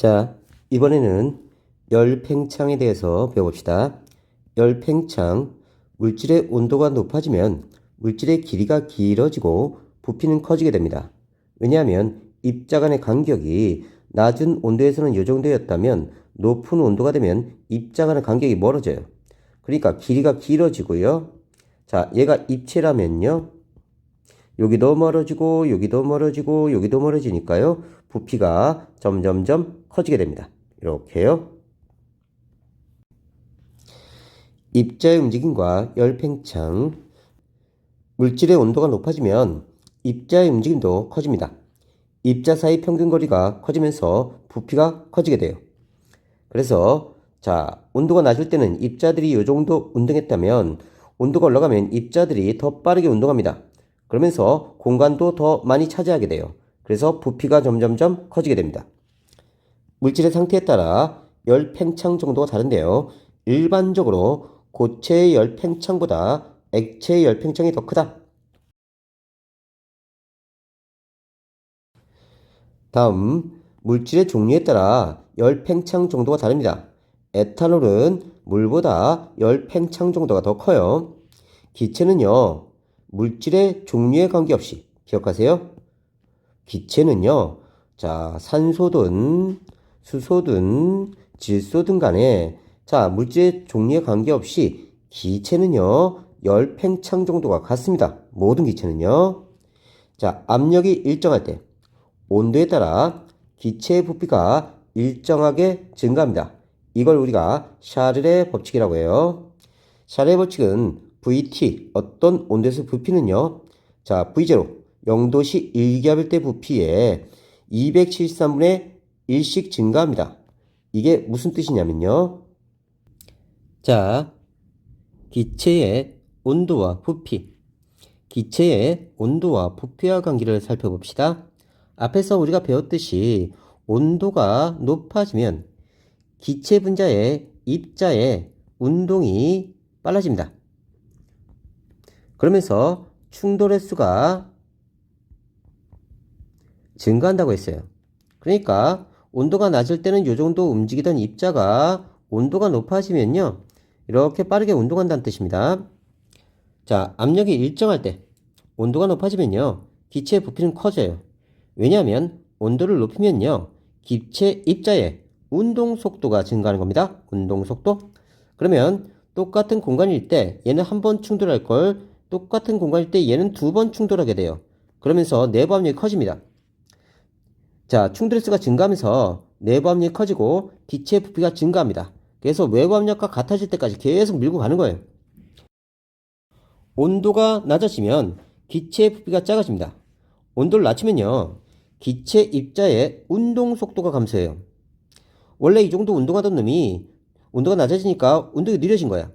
자, 이번에는 열팽창에 대해서 배워봅시다. 열팽창, 물질의 온도가 높아지면 물질의 길이가 길어지고 부피는 커지게 됩니다. 왜냐하면 입자 간의 간격이 낮은 온도에서는 이 정도였다면 높은 온도가 되면 입자 간의 간격이 멀어져요. 그러니까 길이가 길어지고요. 자, 얘가 입체라면요. 여기도 멀어지고 여기도 멀어지고 여기도 멀어지니까요. 부피가 점점점 커지게 됩니다. 이렇게요. 입자의 움직임과 열팽창. 물질의 온도가 높아지면 입자의 움직임도 커집니다. 입자 사이 평균 거리가 커지면서 부피가 커지게 돼요. 그래서 자, 온도가 낮을 때는 입자들이 이 정도 운동했다면 온도가 올라가면 입자들이 더 빠르게 운동합니다. 그러면서 공간도 더 많이 차지하게 돼요. 그래서 부피가 점점점 커지게 됩니다. 물질의 상태에 따라 열팽창 정도가 다른데요. 일반적으로 고체의 열팽창보다 액체의 열팽창이 더 크다. 다음, 물질의 종류에 따라 열팽창 정도가 다릅니다. 에탄올은 물보다 열팽창 정도가 더 커요. 기체는요, 물질의 종류에 관계없이, 기억하세요? 기체는요, 자, 산소든, 수소든, 질소든 간에, 자, 물질의 종류에 관계없이 기체는요, 열팽창 정도가 같습니다. 모든 기체는요. 자, 압력이 일정할 때, 온도에 따라 기체의 부피가 일정하게 증가합니다. 이걸 우리가 샤를의 법칙이라고 해요. 샤를의 법칙은 VT, 어떤 온도에서 부피는요. 자, V0, 0도씨 1기압일 때 부피에 273분의 1씩 증가합니다. 이게 무슨 뜻이냐면요. 자, 기체의 온도와 부피, 기체의 온도와 부피와 관계를 살펴봅시다. 앞에서 우리가 배웠듯이 온도가 높아지면 기체 분자의 입자의 운동이 빨라집니다. 그러면서 충돌의 수가 증가한다고 했어요. 그러니까 온도가 낮을 때는 이 정도 움직이던 입자가 온도가 높아지면요. 이렇게 빠르게 운동한다는 뜻입니다. 자, 압력이 일정할 때 온도가 높아지면요. 기체의 부피는 커져요. 왜냐하면 온도를 높이면요. 기체 입자의 운동 속도가 증가하는 겁니다. 운동 속도. 그러면 똑같은 공간일 때 얘는 한 번 충돌할 걸 똑같은 공간일 때 얘는 두 번 충돌하게 돼요. 그러면서 내부 압력이 커집니다. 자, 충돌의 수가 증가하면서 내부 압력이 커지고 기체의 부피가 증가합니다. 그래서 외부 압력과 같아질 때까지 계속 밀고 가는 거예요. 온도가 낮아지면 기체의 부피가 작아집니다. 온도를 낮추면요. 기체 입자의 운동 속도가 감소해요. 원래 이 정도 운동하던 놈이 온도가 낮아지니까 운동이 느려진 거야.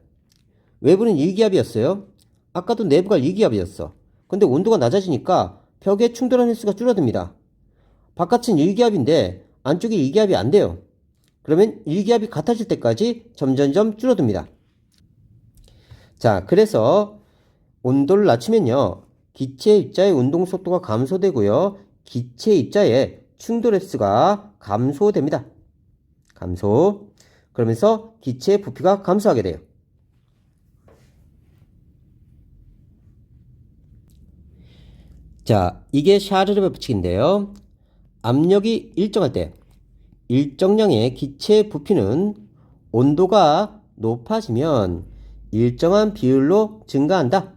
외부는 1기압이었어요. 아까도 내부가 2기압이었어. 근데 온도가 낮아지니까 벽에 충돌하는 횟수가 줄어듭니다. 바깥은 1기압인데 안쪽이 2기압이 안 돼요. 그러면 1기압이 같아질 때까지 점점점 줄어듭니다. 자, 그래서 온도를 낮추면요. 기체 입자의 운동 속도가 감소되고요. 기체 입자의 충돌 횟수가 감소됩니다. 감소. 그러면서 기체의 부피가 감소하게 돼요. 자, 이게 샤르르의 법칙인데요. 압력이 일정할 때 일정량의 기체 부피는 온도가 높아지면 일정한 비율로 증가한다.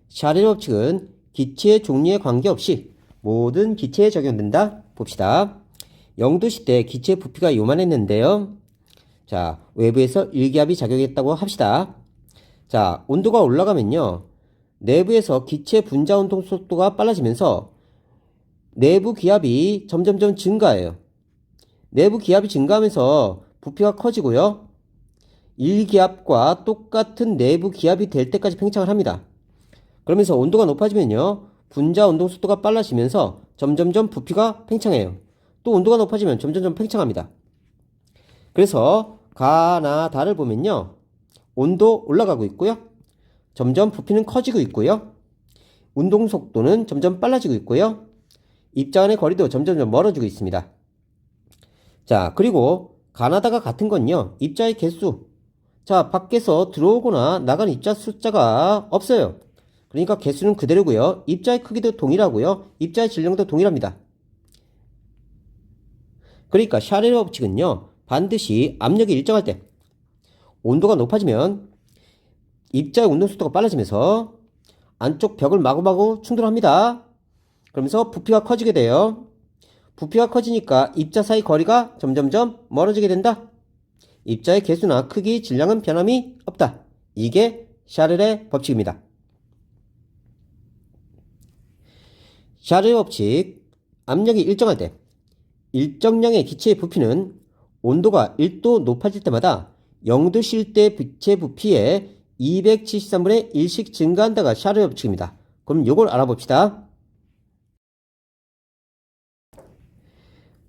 샤르르 법칙은 기체의 종류에 관계없이 모든 기체에 적용된다. 봅시다. 0도씨 때 기체 부피가 요만했는데요. 자, 외부에서 1기압이 작용했다고 합시다. 자, 온도가 올라가면요. 내부에서 기체 분자 운동 속도가 빨라지면서 내부 기압이 점점점 증가해요. 내부 기압이 증가하면서 부피가 커지고요. 1기압과 똑같은 내부 기압이 될 때까지 팽창을 합니다. 그러면서 온도가 높아지면요. 분자 운동 속도가 빨라지면서 점점점 부피가 팽창해요. 또 온도가 높아지면 점점점 팽창합니다. 그래서 가나 다를 보면요. 온도 올라가고 있고요. 점점 부피는 커지고 있고요. 운동 속도는 점점 빨라지고 있고요. 입자 간의 거리도 점점점 멀어지고 있습니다. 자, 그리고 가나다가 같은 건요. 입자의 개수. 자, 밖에서 들어오거나 나간 입자 숫자가 없어요. 그러니까 개수는 그대로고요. 입자의 크기도 동일하고요. 입자의 질량도 동일합니다. 그러니까 샤를의 법칙은요. 반드시 압력이 일정할 때 온도가 높아지면 입자의 운동 속도가 빨라지면서 안쪽 벽을 마구마구 충돌합니다. 그러면서 부피가 커지게 돼요. 부피가 커지니까 입자 사이 거리가 점점점 멀어지게 된다. 입자의 개수나 크기, 질량은 변함이 없다. 이게 샤를의 법칙입니다. 샤를의 법칙, 압력이 일정할 때 일정량의 기체의 부피는 온도가 1도 높아질 때마다 0도실 때 기체 부피의 273분의 1씩 증가한다가 샤를의 법칙입니다. 그럼 이걸 알아봅시다.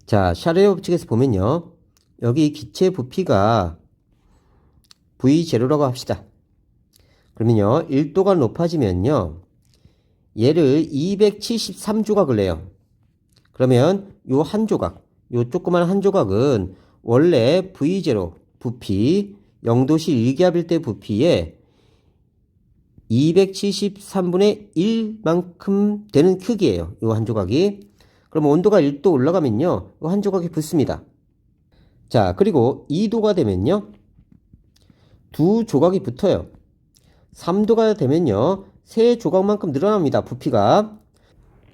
자, 샤를의 법칙에서 보면요. 여기 기체 부피가 V0라고 합시다. 그러면요. 1도가 높아지면요. 얘를 273조각을 내요. 그러면 요 한 조각, 요 조그만 한 조각은 원래 V0 부피 0도씨 1기압일 때 부피에 273분의 1만큼 되는 크기예요. 요 한 조각이. 그럼 온도가 1도 올라가면요. 요 한 조각이 붙습니다. 자, 그리고 2도가 되면요. 두 조각이 붙어요. 3도가 되면요. 세 조각만큼 늘어납니다. 부피가.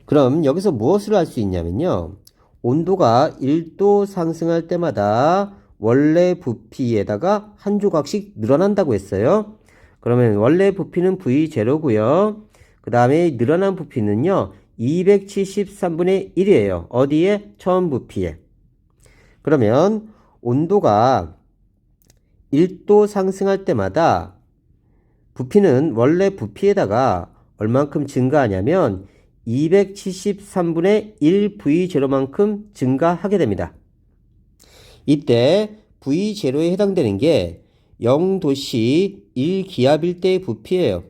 그럼 여기서 무엇을 할 수 있냐면요. 온도가 1도 상승할 때마다 원래 부피에다가 한 조각씩 늘어난다고 했어요. 그러면 원래 부피는 V0고요. 그 다음에 늘어난 부피는요. 273분의 1이에요. 어디에? 처음 부피에. 그러면 온도가 1도 상승할 때마다 부피는 원래 부피에다가 얼만큼 증가하냐면 273분의 1V0만큼 증가하게 됩니다. 이때 V0에 해당되는 게 0도씨 1기압일 때의 부피예요.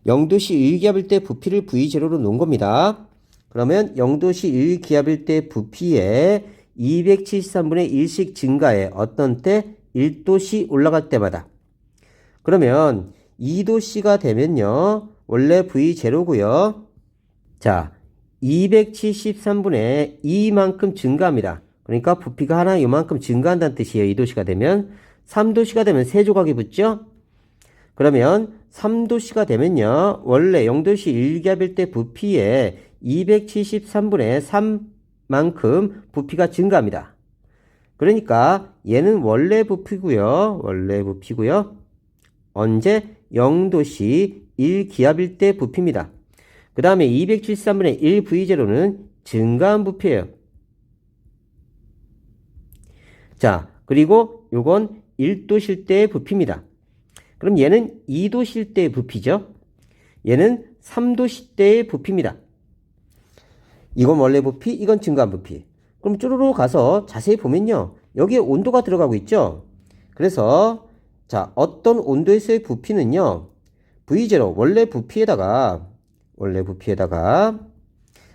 0도씨 1기압일 때 부피를 V0로 놓은 겁니다. 그러면 0도씨 1기압일 때 부피에 273분의 1씩 증가해. 어떤 때? 1도씨 올라갈 때마다. 그러면 2도씨가 되면요. 원래 V0고요. 자, 273분의 2만큼 증가합니다. 그러니까 부피가 하나 요만큼 증가한다는 뜻이에요. 2도씨가 되면. 3도씨가 되면 세 조각이 붙죠? 그러면 3도씨가 되면요. 원래 0도씨 1기압일 때 부피에 273분의 3만큼 부피가 증가합니다. 그러니까 얘는 원래 부피고요. 원래 부피고요. 언제? 0도씨 1기압일 때 부피입니다. 그 다음에 273분의 1V0는 증가한 부피예요. 자, 그리고 요건 1도실 때의 부피입니다. 그럼 얘는 2도실 때의 부피죠. 얘는 3도실 때의 부피입니다. 이건 원래 부피, 이건 증가한 부피. 그럼 쭈루루 가서 자세히 보면요. 여기에 온도가 들어가고 있죠. 그래서 자, 어떤 온도에서의 부피는요. V0 원래 부피에다가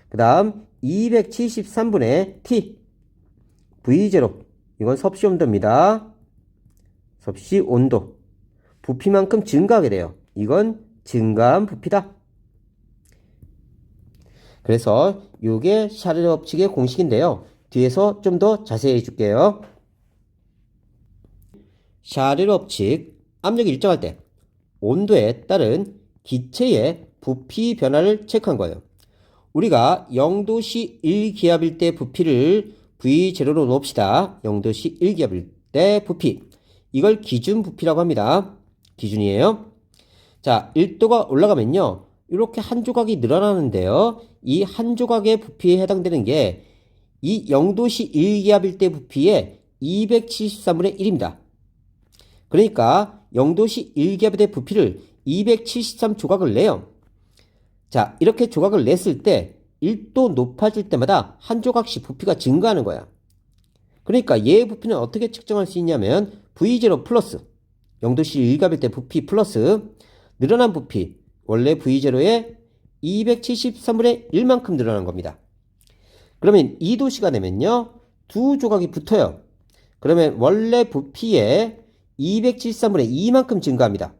그 다음 273분의 T V0 이건 섭씨 온도입니다. 섭씨 온도 부피만큼 증가하게 돼요. 이건 증가한 부피다. 그래서 이게 샤를의 법칙의 공식인데요. 뒤에서 좀 더 자세히 해줄게요. 샤를의 법칙, 압력이 일정할 때 온도에 따른 기체의 부피 변화를 체크한 거예요. 우리가 0도씨 1기압일 때 부피를 V0로 놓읍시다. 0도씨 1기압일 때 부피. 이걸 기준 부피라고 합니다. 기준이에요. 자, 1도가 올라가면요. 이렇게 한 조각이 늘어나는데요. 이 한 조각의 부피에 해당되는 게 이 0도씨 1기압일 때 부피의 273분의 1입니다. 그러니까 0도씨 1기압일 때 부피를 273조각을 내요. 자, 이렇게 조각을 냈을 때 1도 높아질 때마다 한 조각씩 부피가 증가하는 거야. 그러니까 얘의 부피는 어떻게 측정할 수 있냐면 V0 플러스 0도씨 1기압일 때 부피 플러스 늘어난 부피 원래 V0에 273분의 1만큼 늘어난 겁니다. 그러면 2도씨가 되면요. 두 조각이 붙어요. 그러면 원래 부피의 273분의 2만큼 증가합니다.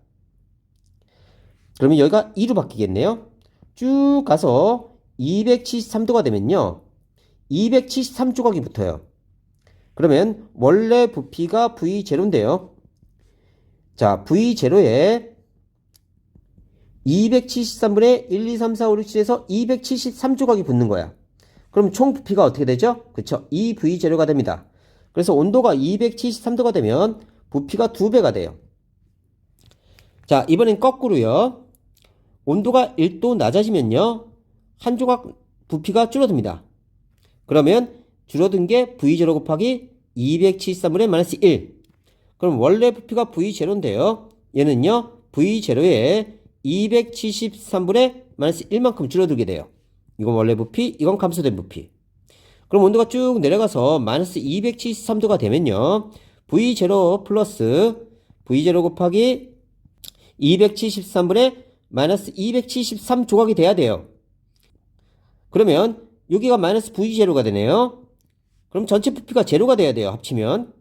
그러면 여기가 2로 바뀌겠네요. 쭉 가서 273도가 되면요. 273조각이 붙어요. 그러면 원래 부피가 V0인데요. 자, V0에 273분의 1, 2, 3, 4, 5, 6, 7에서 273조각이 붙는 거야. 그럼 총 부피가 어떻게 되죠? 그쵸? 2V0가 됩니다. 그래서 온도가 273도가 되면 부피가 2배가 돼요. 자, 이번엔 거꾸로요. 온도가 1도 낮아지면요. 한 조각 부피가 줄어듭니다. 그러면 줄어든 게 V0 곱하기 273분의 마이너스 1. 그럼 원래 부피가 V0인데요. 얘는요. V0에 273분의 마이너스 1만큼 줄어들게 돼요. 이건 원래 부피, 이건 감소된 부피. 그럼 온도가 쭉 내려가서 마이너스 273도가 되면요. V0 플러스 V0 곱하기 273분의 마이너스 273 조각이 돼야 돼요. 그러면 여기가 마이너스 V0가 되네요. 그럼 전체 부피가 제로가 돼야 돼요. 합치면.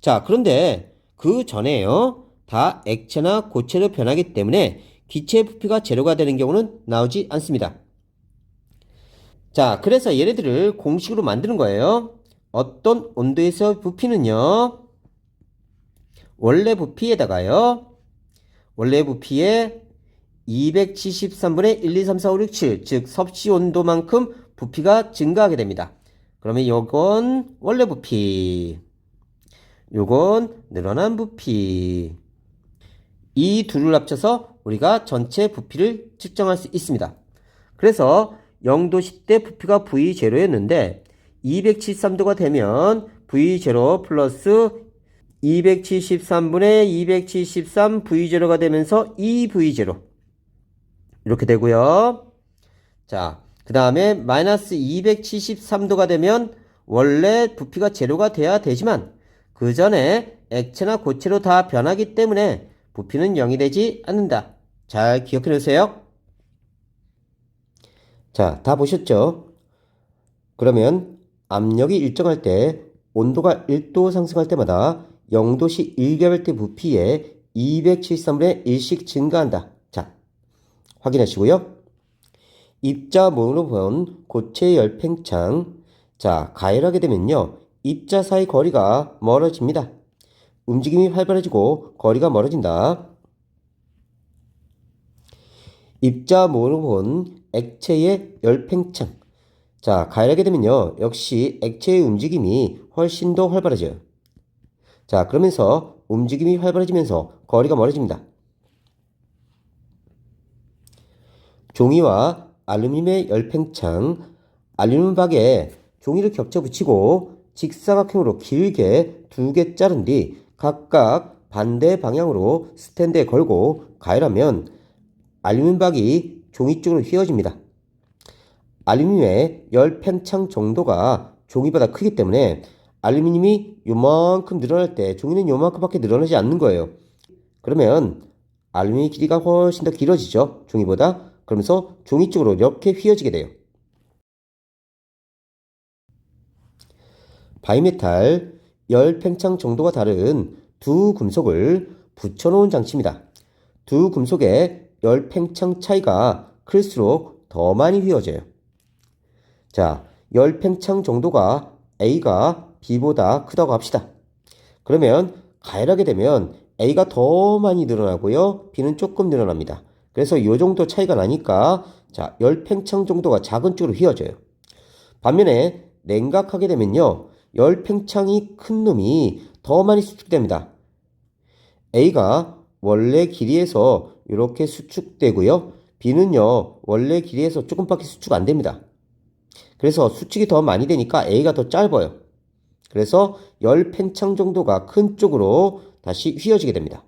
자, 그런데 그 전에요. 다 액체나 고체로 변하기 때문에 기체의 부피가 제로가 되는 경우는 나오지 않습니다. 자, 그래서 얘네들을 공식으로 만드는 거예요. 어떤 온도에서 부피는요. 원래 부피에다가요. 원래 부피에 273분의 1, 2, 3, 4, 5, 6, 7, 즉 섭씨 온도만큼 부피가 증가하게 됩니다. 그러면 요건 원래 부피, 요건 늘어난 부피. 이 둘을 합쳐서 우리가 전체 부피를 측정할 수 있습니다. 그래서 0도 10대 부피가 V0였는데 273도가 되면 V0 플러스 273분의 273 V0가 되면서 2V0 이렇게 되고요. 자, 그 다음에 마이너스 273도가 되면 원래 부피가 제로가 돼야 되지만 그 전에 액체나 고체로 다 변하기 때문에 부피는 0이 되지 않는다. 잘 기억해 놓으세요. 자, 다 보셨죠? 그러면 압력이 일정할 때 온도가 1도 상승할 때마다 0도씨 1개월대 부피에 273분의 1씩 증가한다. 자, 확인하시고요. 입자 모형으로 본 고체 열팽창. 자, 가열하게 되면요. 입자 사이 거리가 멀어집니다. 움직임이 활발해지고 거리가 멀어진다. 입자 모형으로 본 액체의 열팽창. 자, 가열하게 되면요. 역시 액체의 움직임이 훨씬 더 활발해져요. 자, 그러면서 움직임이 활발해지면서 거리가 멀어집니다. 종이와 알루미늄의 열팽창. 알루미늄 박에 종이를 겹쳐 붙이고 직사각형으로 길게 2개 자른 뒤 각각 반대 방향으로 스탠드에 걸고 가열하면 알루미늄 박이 종이 쪽으로 휘어집니다. 알루미늄의 열팽창 정도가 종이보다 크기 때문에 알루미늄이 요만큼 늘어날 때 종이는 요만큼밖에 늘어나지 않는 거예요. 그러면 알루미늄 길이가 훨씬 더 길어지죠. 종이보다. 그러면서 종이 쪽으로 이렇게 휘어지게 돼요. 바이메탈 열팽창 정도가 다른 두 금속을 붙여놓은 장치입니다. 두 금속의 열팽창 차이가 클수록 더 많이 휘어져요. 자, 열팽창 정도가 A가 B보다 크다고 합시다. 그러면 가열하게 되면 A가 더 많이 늘어나고요. B는 조금 늘어납니다. 그래서 이 정도 차이가 나니까 자, 열팽창 정도가 작은 쪽으로 휘어져요. 반면에 냉각하게 되면요. 열팽창이 큰 놈이 더 많이 수축됩니다. A가 원래 길이에서 이렇게 수축되고요. B는요. 원래 길이에서 조금밖에 수축 안 됩니다. 그래서 수축이 더 많이 되니까 A가 더 짧아요. 그래서 열팽창 정도가 큰 쪽으로 다시 휘어지게 됩니다.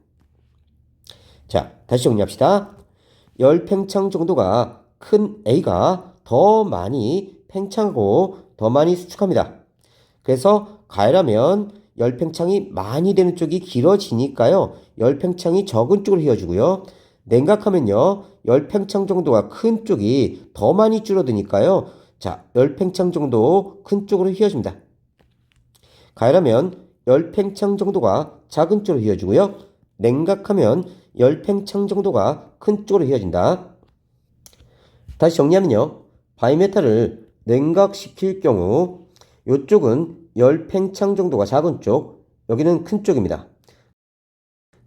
자, 다시 정리합시다. 열팽창 정도가 큰 A가 더 많이 팽창하고 더 많이 수축합니다. 그래서 가열하면 열팽창이 많이 되는 쪽이 길어지니까요. 열팽창이 적은 쪽으로 휘어지고요. 냉각하면요. 열팽창 정도가 큰 쪽이 더 많이 줄어드니까요. 자, 열팽창 정도 큰 쪽으로 휘어집니다. 가열하면 열팽창 정도가 작은 쪽으로 휘어지고요. 냉각하면 열팽창 정도가 큰 쪽으로 휘어진다. 다시 정리하면요. 바이메탈을 냉각시킬 경우 이쪽은 열팽창 정도가 작은 쪽, 여기는 큰 쪽입니다.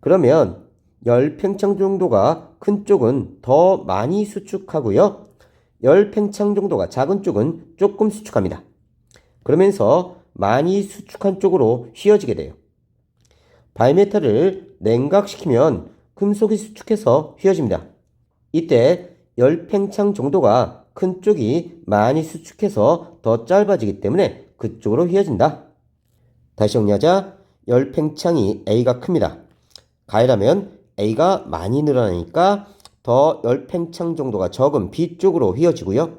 그러면 열팽창 정도가 큰 쪽은 더 많이 수축하고요. 열팽창 정도가 작은 쪽은 조금 수축합니다. 그러면서 많이 수축한 쪽으로 휘어지게 돼요. 바이메탈을 냉각시키면 금속이 수축해서 휘어집니다. 이때 열팽창 정도가 큰 쪽이 많이 수축해서 더 짧아지기 때문에 그쪽으로 휘어진다. 다시 정리하자. 열팽창이 A가 큽니다. 가열하면 A가 많이 늘어나니까 더 열팽창 정도가 적은 B 쪽으로 휘어지고요.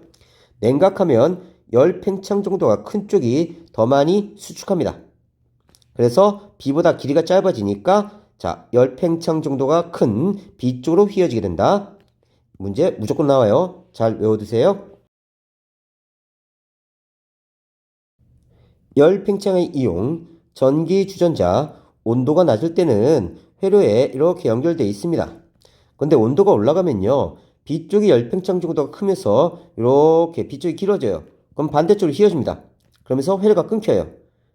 냉각하면 열팽창 정도가 큰 쪽이 더 많이 수축합니다. 그래서 B보다 길이가 짧아지니까 열팽창 정도가 큰 B 쪽으로 휘어지게 된다. 문제 무조건 나와요. 잘 외워두세요. 열팽창의 이용, 전기 주전자, 온도가 낮을 때는 회로에 이렇게 연결되어 있습니다. 근데 온도가 올라가면요. B쪽이 열팽창 정도가 크면서 이렇게 B쪽이 길어져요. 그럼 반대쪽으로 휘어집니다. 그러면서 회로가 끊겨요.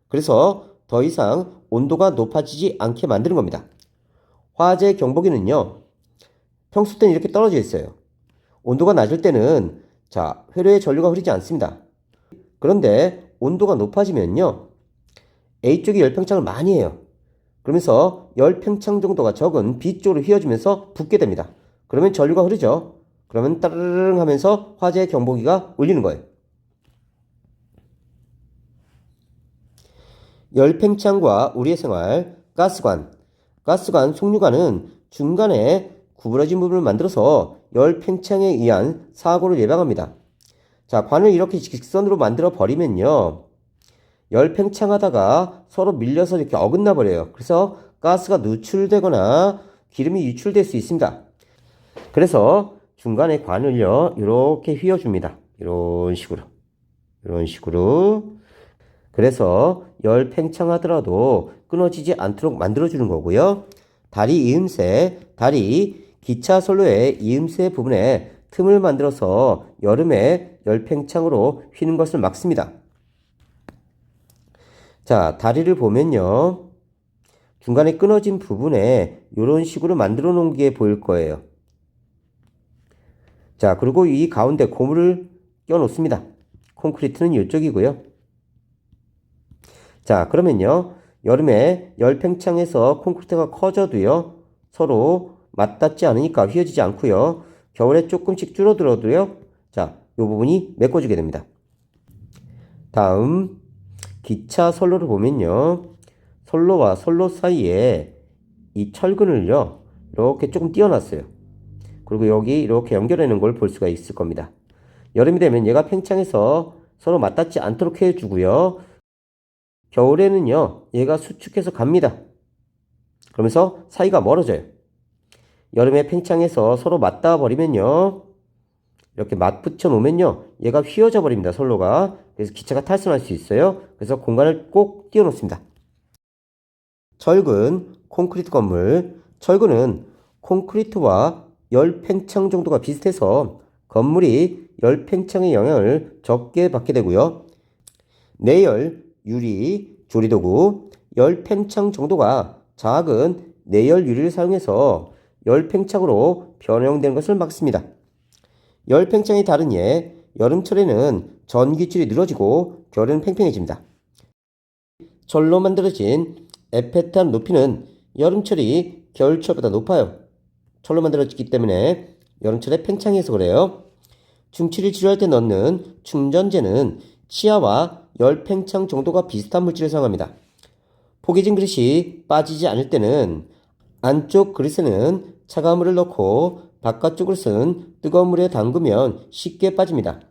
그래서 더 이상 온도가 높아지지 않게 만드는 겁니다. 화재 경보기는요. 평소 때는 이렇게 떨어져 있어요. 온도가 낮을 때는 회로에 전류가 흐르지 않습니다. 그런데 온도가 높아지면요. A쪽이 열팽창을 많이 해요. 그러면서 열팽창 정도가 적은 B쪽으로 휘어지면서 붓게 됩니다. 그러면 전류가 흐르죠. 그러면 따르릉 하면서 화재 경보기가 울리는 거예요. 열팽창과 우리의 생활, 가스관. 가스관, 속류관은 중간에 구부러진 부분을 만들어서 열팽창에 의한 사고를 예방합니다. 관을 이렇게 직선으로 만들어 버리면요. 열팽창 하다가 서로 밀려서 이렇게 어긋나 버려요. 그래서 가스가 누출되거나 기름이 유출될 수 있습니다. 그래서 중간에 관을요, 이렇게 휘어줍니다. 이런 식으로. 그래서 열팽창 하더라도 끊어지지 않도록 만들어주는 거고요. 다리 이음새, 다리 기차 선로의 이음새 부분에 틈을 만들어서 여름에 열팽창으로 휘는 것을 막습니다. 다리를 보면요. 중간에 끊어진 부분에 이런 식으로 만들어 놓은 게 보일 거예요. 그리고 이 가운데 고무를 껴 놓습니다. 콘크리트는 이쪽이고요. 그러면요. 여름에 열팽창에서 콘크리트가 커져도요. 서로 맞닿지 않으니까 휘어지지 않고요. 겨울에 조금씩 줄어들어도요. 이 부분이 메꿔지게 됩니다. 다음 기차 선로를 보면요. 선로와 선로 사이에 이 철근을요. 이렇게 조금 띄워놨어요. 그리고 여기 이렇게 연결하는 걸 볼 수가 있을 겁니다. 여름이 되면 얘가 팽창해서 서로 맞닿지 않도록 해주고요. 겨울에는요. 얘가 수축해서 갑니다. 그러면서 사이가 멀어져요. 여름에 팽창해서 서로 맞닿아 버리면요. 이렇게 맞붙여 놓으면요. 얘가 휘어져 버립니다. 선로가. 그래서 기차가 탈선할 수 있어요. 그래서 공간을 꼭 띄워 놓습니다. 철근, 콘크리트 건물. 철근은 콘크리트와 열팽창 정도가 비슷해서 건물이 열팽창의 영향을 적게 받게 되고요. 내열, 유리, 조리도구, 열팽창 정도가 작은 내열 유리를 사용해서 열팽창으로 변형되는 것을 막습니다. 열팽창이 다른 예, 여름철에는 전기줄이 늘어지고 겨울에는 팽팽해집니다. 철로 만들어진 에페탄 높이는 여름철이 겨울철보다 높아요. 철로 만들어졌기 때문에 여름철에 팽창해서 그래요. 충치를 치료할 때 넣는 충전재는 치아와 열팽창 정도가 비슷한 물질을 사용합니다. 포개진 그릇이 빠지지 않을 때는 안쪽 그릇에는 차가운 물을 넣고 바깥쪽 그릇은 뜨거운 물에 담그면 쉽게 빠집니다.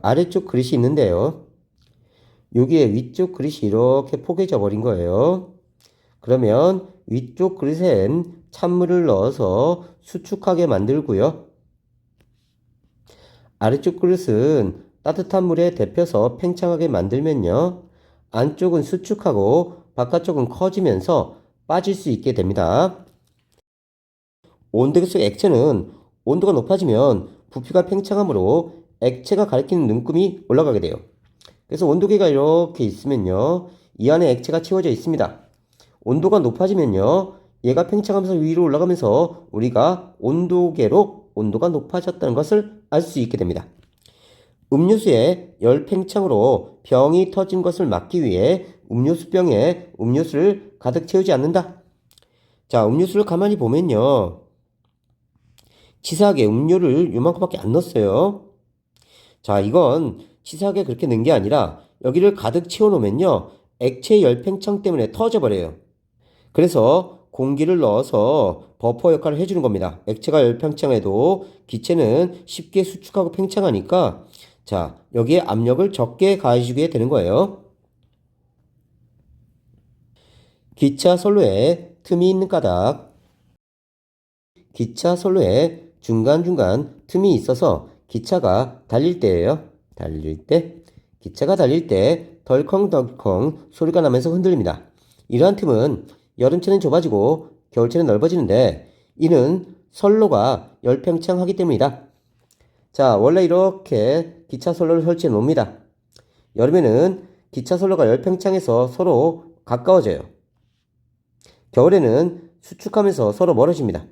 아래쪽 그릇이 있는데요. 여기에 위쪽 그릇이 이렇게 포개져 버린 거예요. 그러면 위쪽 그릇엔 찬물을 넣어서 수축하게 만들고요. 아래쪽 그릇은 따뜻한 물에 데펴서 팽창하게 만들면요. 안쪽은 수축하고 바깥쪽은 커지면서 빠질 수 있게 됩니다. 온도계 속 액체는 온도가 높아지면 부피가 팽창하므로 액체가 가리키는 눈금이 올라가게 돼요. 그래서 온도계가 이렇게 있으면요, 이 안에 액체가 채워져 있습니다. 온도가 높아지면요, 얘가 팽창하면서 위로 올라가면서 우리가 온도계로 온도가 높아졌다는 것을 알 수 있게 됩니다. 음료수에 열 팽창으로 병이 터진 것을 막기 위해 음료수병에 음료수를 가득 채우지 않는다. 자, 음료수를 가만히 보면요, 치사하게 음료를 요만큼밖에 안 넣었어요. 자, 이건 치사하게 그렇게 넣은 게 아니라 여기를 가득 채워놓으면요, 액체 열 팽창 때문에 터져버려요. 그래서 공기를 넣어서 버퍼 역할을 해주는 겁니다. 액체가 열 팽창해도 기체는 쉽게 수축하고 팽창하니까, 자, 여기에 압력을 적게 가해주게 되는 거예요. 기차 선로에 틈이 있는 까닭. 기차 선로에 중간중간 틈이 있어서 기차가 달릴 때예요. 기차가 달릴 때 덜컹덜컹 소리가 나면서 흔들립니다. 이러한 틈은 여름철엔 좁아지고 겨울철엔 넓어지는데, 이는 선로가 열팽창하기 때문이다. 자, 원래 이렇게 기차 선로를 설치해 놓습니다. 여름에는 기차 선로가 열팽창해서 서로 가까워져요. 겨울에는 수축하면서 서로 멀어집니다.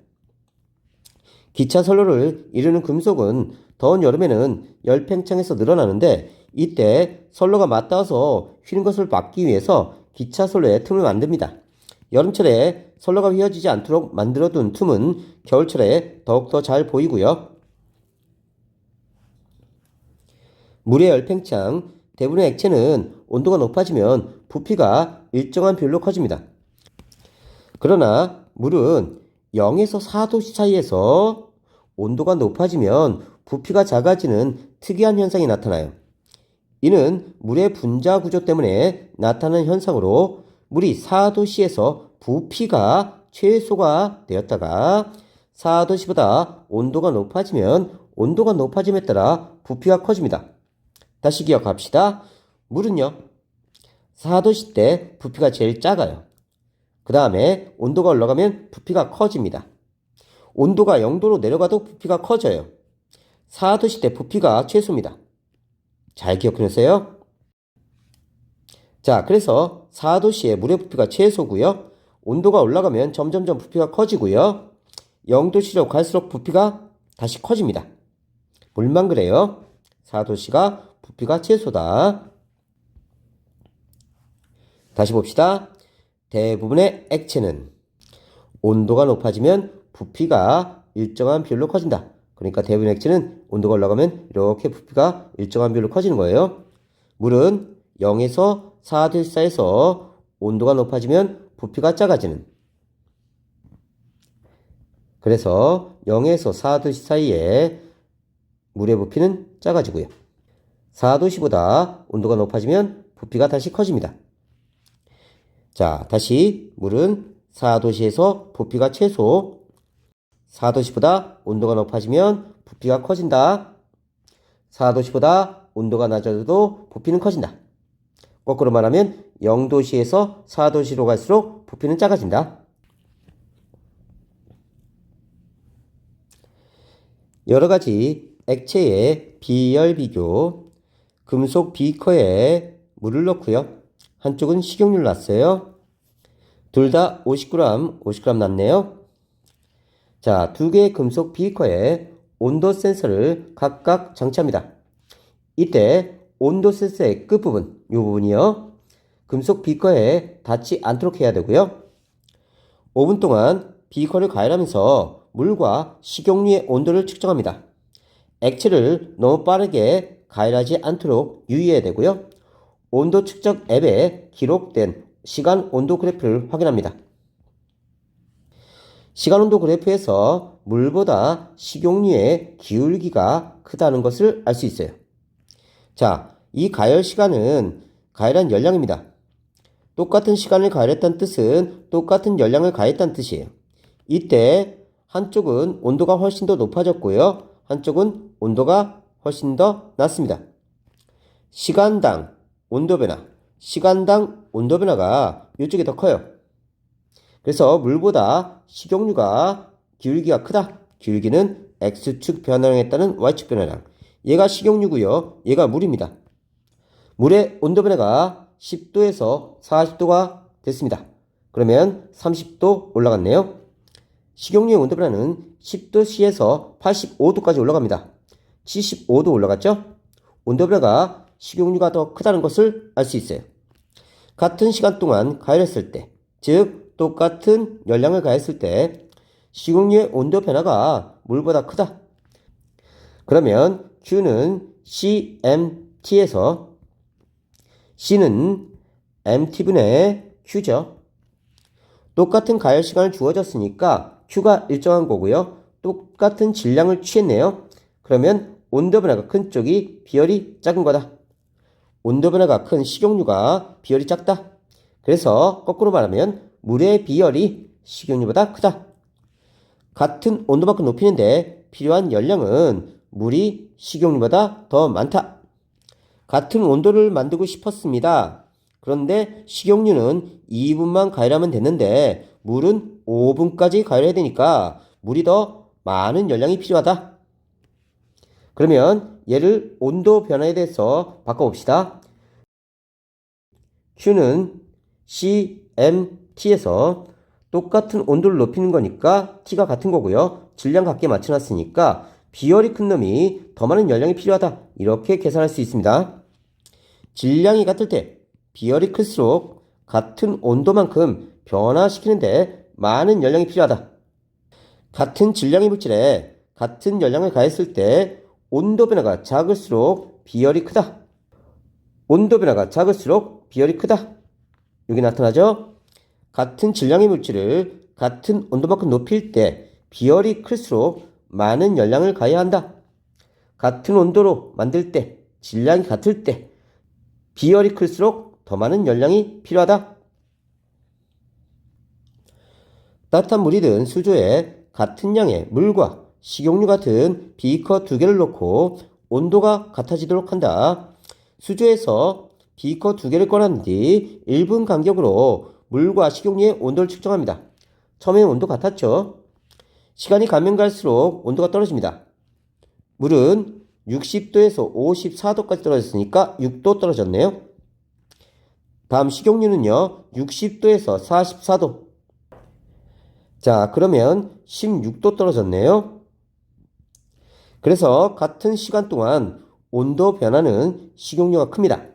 기차 선로를 이루는 금속은 더운 여름에는 열팽창해서 늘어나는데, 이때 선로가 맞닿아서 휘는 것을 막기 위해서 기차 선로에 틈을 만듭니다. 여름철에 선로가 휘어지지 않도록 만들어둔 틈은 겨울철에 더욱더 잘 보이고요. 물의 열팽창. 대부분의 액체는 온도가 높아지면 부피가 일정한 비율로 커집니다. 그러나 물은 0에서 4도 사이에서 온도가 높아지면 부피가 작아지는 특이한 현상이 나타나요. 이는 물의 분자 구조 때문에 나타나는 현상으로, 물이 4도씨에서 부피가 최소가 되었다가 4도씨보다 온도가 높아지면 온도가 높아짐에 따라 부피가 커집니다. 다시 기억합시다. 물은요, 4도씨 때 부피가 제일 작아요. 그 다음에 온도가 올라가면 부피가 커집니다. 온도가 0도로 내려가도 부피가 커져요. 4도씨 때 부피가 최소입니다. 잘 기억해놓으세요. 자, 그래서 4도씨에 물의 부피가 최소고요. 온도가 올라가면 점점점 부피가 커지고요. 0도씨로 갈수록 부피가 다시 커집니다. 물만 그래요. 4도씨가 부피가 최소다. 다시 봅시다. 대부분의 액체는 온도가 높아지면 부피가 일정한 비율로 커진다. 그러니까 대부분의 액체는 온도가 올라가면 이렇게 부피가 일정한 비율로 커지는 거예요. 물은 0에서 4도 사이에서 온도가 높아지면 부피가 작아지는, 그래서 0에서 4도 사이에 물의 부피는 작아지고요. 4도씨보다 온도가 높아지면 부피가 다시 커집니다. 자, 다시 물은 4도씨에서 부피가 최소, 4도씨보다 온도가 높아지면 부피가 커진다. 4도씨보다 온도가 낮아져도 부피는 커진다. 거꾸로 말하면 0도씨에서 4도씨로 갈수록 부피는 작아진다. 여러가지 액체의 비열 비교. 금속 비커에 물을 넣고요. 한쪽은 식용유를 놨어요. 둘 다 50g, 50g 놨네요. 자, 두 개의 금속 비커에 온도 센서를 각각 장치합니다. 이때 온도 센서의 끝부분, 이 부분이요, 금속 비커에 닿지 않도록 해야 되고요. 5분 동안 비커를 가열하면서 물과 식용유의 온도를 측정합니다. 액체를 너무 빠르게 가열하지 않도록 유의해야 되고요. 온도 측정 앱에 기록된 시간 온도 그래프를 확인합니다. 시간 온도 그래프에서 물보다 식용유의 기울기가 크다는 것을 알 수 있어요. 자, 이 가열 시간은 가열한 열량입니다. 똑같은 시간을 가열했다는 뜻은 똑같은 열량을 가했다는 뜻이에요. 이때 한쪽은 온도가 훨씬 더 높아졌고요. 한쪽은 온도가 훨씬 더 낮습니다. 시간당 온도 변화. 시간당 온도 변화가 이쪽이 더 커요. 그래서 물보다 식용유가 기울기가 크다. 기울기는 X축 변화량에 따른 Y축 변화량. 얘가 식용유고요. 얘가 물입니다. 물의 온도 변화가 10도에서 40도가 됐습니다. 그러면 30도 올라갔네요. 식용유의 온도 변화는 10도씨에서 85도까지 올라갑니다. 75도 올라갔죠? 온도 변화가 식용유가 더 크다는 것을 알 수 있어요. 같은 시간 동안 가열했을 때, 즉 똑같은 열량을 가했을 때 식용유의 온도 변화가 물보다 크다. 그러면 Q는 CMT에서 C는 MT분의 Q죠. 똑같은 가열 시간을 주어졌으니까 Q가 일정한 거고요. 똑같은 질량을 취했네요. 그러면 온도 변화가 큰 쪽이 비열이 작은 거다. 온도 변화가 큰 식용유가 비열이 작다. 그래서 거꾸로 말하면 물의 비열이 식용유보다 크다. 같은 온도만큼 높이는데 필요한 열량은 물이 식용유보다 더 많다. 같은 온도를 만들고 싶었습니다. 그런데 식용유는 2분만 가열하면 됐는데 물은 5분까지 가열해야 되니까 물이 더 많은 열량이 필요하다. 그러면 얘를 온도 변화에 대해서 바꿔봅시다. Q는 CMT에서 똑같은 온도를 높이는 거니까 T가 같은 거고요. 질량 같게 맞춰놨으니까 비열이 큰 놈이 더 많은 열량이 필요하다. 이렇게 계산할 수 있습니다. 질량이 같을 때 비열이 클수록 같은 온도만큼 변화시키는데 많은 열량이 필요하다. 같은 질량의 물질에 같은 열량을 가했을 때 온도 변화가 작을수록 비열이 크다. 온도 변화가 작을수록 비열이 크다. 여기 나타나죠? 같은 질량의 물질을 같은 온도만큼 높일 때 비열이 클수록 많은 열량을 가해야 한다. 같은 온도로 만들 때, 질량이 같을 때 비열이 클수록 더 많은 열량이 필요하다. 따뜻한 물이 든 수조에 같은 양의 물과 식용유 같은 비커 2개를 넣고 온도가 같아지도록 한다. 수조에서 비커 2개를 꺼낸 뒤 1분 간격으로 물과 식용유의 온도를 측정합니다. 처음에는 온도 같았죠. 시간이 가면 갈수록 온도가 떨어집니다. 물은 60도에서 54도까지 떨어졌으니까 6도 떨어졌네요. 다음 식용유는요. 60도에서 44도. 자, 그러면 16도 떨어졌네요. 그래서 같은 시간 동안 온도 변화는 식용유가 큽니다.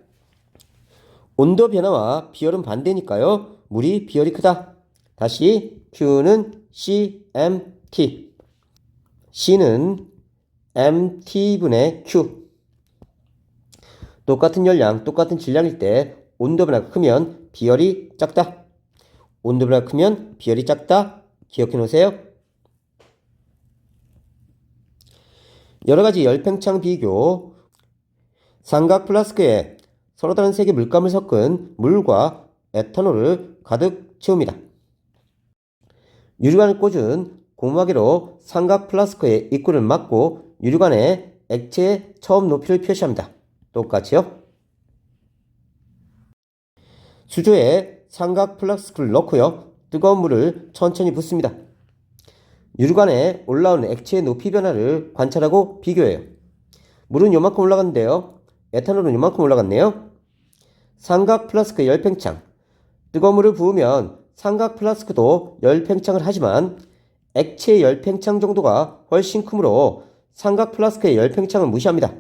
온도 변화와 비열은 반대니까요. 물이 비열이 크다. 다시 Q는 CMT, C는 MT분의 Q. 똑같은 열량, 똑같은 질량일 때 온도 변화가 크면 비열이 작다. 온도 변화가 크면 비열이 작다. 기억해 놓으세요. 여러가지 열팽창 비교. 삼각 플라스크에 서로 다른 색의 물감을 섞은 물과 에탄올을 가득 채웁니다. 유리관을 꽂은 고무하개로 삼각 플라스크의 입구를 막고 유리관에 액체의 처음 높이를 표시합니다. 똑같이요. 수조에 삼각 플라스크를 넣고요. 뜨거운 물을 천천히 붓습니다. 유리관에 올라오는 액체의 높이 변화를 관찰하고 비교해요. 물은 요만큼 올라갔는데요. 에탄올은 요만큼 올라갔네요. 삼각 플라스크 열팽창. 뜨거운 물을 부으면 삼각 플라스크도 열팽창을 하지만 액체의 열팽창 정도가 훨씬 크므로 삼각 플라스크의 열팽창은 무시합니다.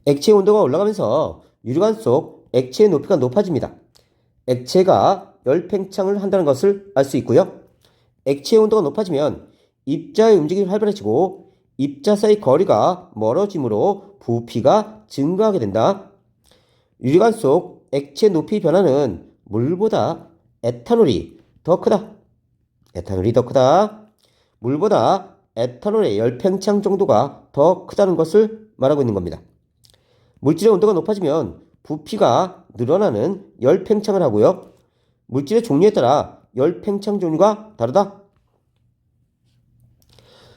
액체의 온도가 올라가면서 유리관 속 액체의 높이가 높아집니다. 액체가 열팽창을 한다는 것을 알 수 있고요. 액체의 온도가 높아지면 입자의 움직임이 활발해지고 입자 사이 거리가 멀어지므로 부피가 증가하게 된다. 유리관 속 액체 높이 변화는 물보다 에탄올이 더 크다. 에탄올이 더 크다. 물보다 에탄올의 열팽창 정도가 더 크다는 것을 말하고 있는 겁니다. 물질의 온도가 높아지면 부피가 늘어나는 열팽창을 하고요. 물질의 종류에 따라 열팽창 종류가 다르다.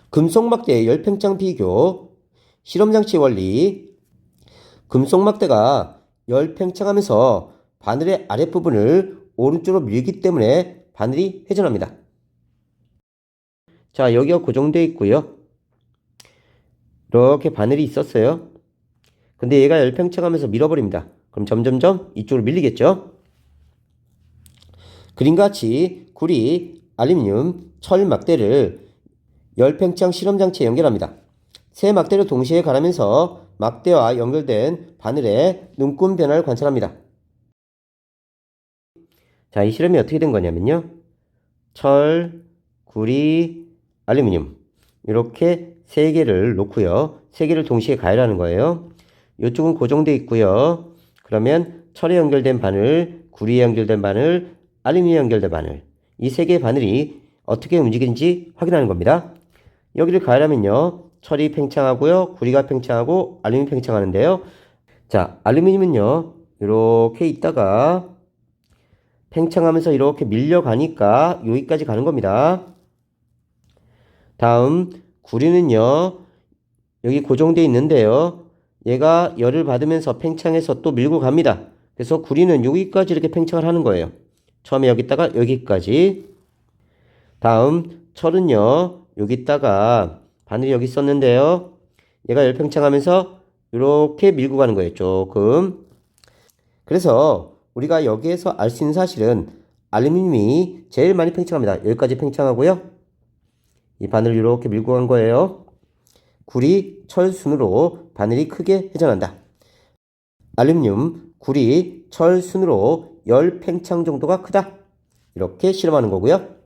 금속 막대의 열팽창 비교, 실험장치의 원리. 금속 막대가 열 팽창하면서 바늘의 아랫부분을 오른쪽으로 밀기 때문에 바늘이 회전합니다. 자, 여기가 고정되어 있고요. 이렇게 바늘이 있었어요. 근데 얘가 열 팽창하면서 밀어버립니다. 그럼 점점점 이쪽으로 밀리겠죠? 그림과 같이 구리, 알루미늄, 철 막대를 열 팽창 실험장치에 연결합니다. 세 막대를 동시에 가르면서 막대와 연결된 바늘의 눈금 변화를 관찰합니다. 자, 이 실험이 어떻게 된 거냐면요. 철, 구리, 알루미늄 이렇게 세 개를 놓고요. 세 개를 동시에 가열하는 거예요. 이쪽은 고정되어 있고요. 그러면 철에 연결된 바늘, 구리에 연결된 바늘, 알루미늄에 연결된 바늘 이 세 개의 바늘이 어떻게 움직이는지 확인하는 겁니다. 여기를 가열하면요. 철이 팽창하고요. 구리가 팽창하고 알루미늄이 팽창하는데요. 자, 알루미늄은요. 이렇게 있다가 팽창하면서 이렇게 밀려가니까 여기까지 가는 겁니다. 다음 구리는요. 여기 고정되어 있는데요. 얘가 열을 받으면서 팽창해서 또 밀고 갑니다. 그래서 구리는 여기까지 이렇게 팽창을 하는 거예요. 처음에 여기다가 여기까지. 다음 철은요. 여기다가 바늘이 여기 있었는데요. 얘가 열 팽창하면서 이렇게 밀고 가는 거예요. 조금. 그래서 우리가 여기에서 알 수 있는 사실은 알루미늄이 제일 많이 팽창합니다. 여기까지 팽창하고요. 이 바늘을 이렇게 밀고 간 거예요. 구리, 철 순으로 바늘이 크게 회전한다. 알루미늄, 구리, 철 순으로 열 팽창 정도가 크다. 이렇게 실험하는 거고요.